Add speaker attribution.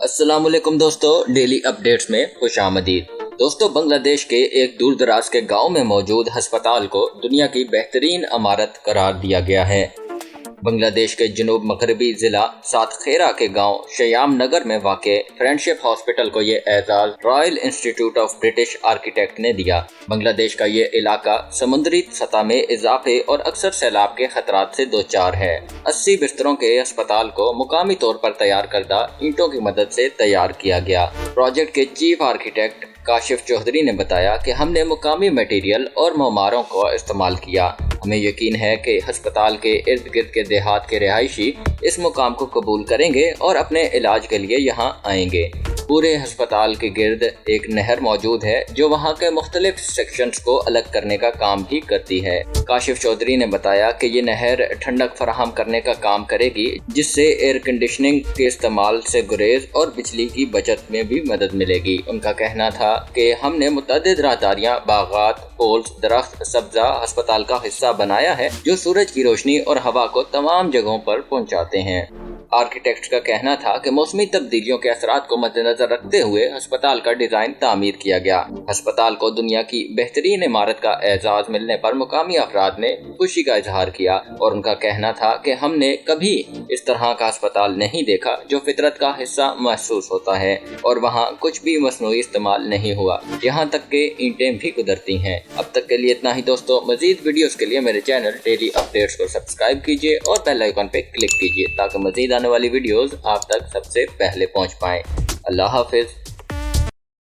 Speaker 1: अस्सलाम वालेकुम दोस्तों, डेली अपडेट्स में खुश आमदीद। दोस्तों, बांग्लादेश के एक दूर दराज के गांव में मौजूद अस्पताल को दुनिया की बेहतरीन इमारत करार दिया गया है। बांग्लादेश के जनूब मगरबी जिला सातखेरा के गांव शयाम नगर में वाक़े फ्रेंडशिप हॉस्पिटल को ये एजाज royal institute of British architect ने दिया। बांग्लादेश का ये इलाका समुद्री सतह में इजाफे और अक्सर सैलाब के खतरात से दो चार है। 80 बिस्तरों के अस्पताल को मुकामी तौर पर तैयार करदा ईंटों की मदद से तैयार किया गया। प्रोजेक्ट के चीफ आर्किटेक्ट काशिफ चौधरी ने बताया कि हमने मुकामी मटेरियल और ममारों को इस्तेमाल किया। हमें यकीन है कि अस्पताल के इर्द गिर्द के देहात के रिहायशी इस मुकाम को कबूल करेंगे और अपने इलाज के लिए यहाँ आएंगे। पूरे अस्पताल के गिर्द एक नहर मौजूद है जो वहाँ के मुख्तलिफ सेक्शंस को अलग करने का काम भी करती है। काशिफ चौधरी ने बताया कि ये नहर ठंडक फराहम करने का काम करेगी, जिससे एयर कंडीशनिंग के इस्तेमाल से गुरेज और बिजली की बचत में भी मदद मिलेगी। उनका कहना था कि हमने मुतअद्दिद राहदारियां, बागात, पोल्स, दरख्त, सब्जा अस्पताल का हिस्सा बनाया है जो सूरज की रोशनी और हवा को तमाम जगहों पर पहुंचाते हैं। आर्किटेक्ट का कहना था कि मौसमी तब्दीलियों के असरात को मद्देनजर रखते हुए अस्पताल का डिजाइन तामीर किया गया। अस्पताल को दुनिया की बेहतरीन इमारत का एजाज मिलने पर मुकामी अफराद ने खुशी का इजहार किया और उनका कहना था कि हमने कभी इस तरह का अस्पताल नहीं देखा जो फितरत का हिस्सा महसूस होता है और वहाँ कुछ भी मसनूई इस्तेमाल नहीं हुआ, यहाँ तक के ईंटें भी कुदरती हैं। अब तक के लिए इतना ही दोस्तों। मजीद वीडियोस के लिए मेरे चैनल डेली अपडेट्स को सब्सक्राइब कीजिए और बेल आइकन पे क्लिक कीजिए ताकि मजीद आने वाली वीडियोस आप तक सबसे पहले पहुंच पाएं। अल्लाह हाफिज।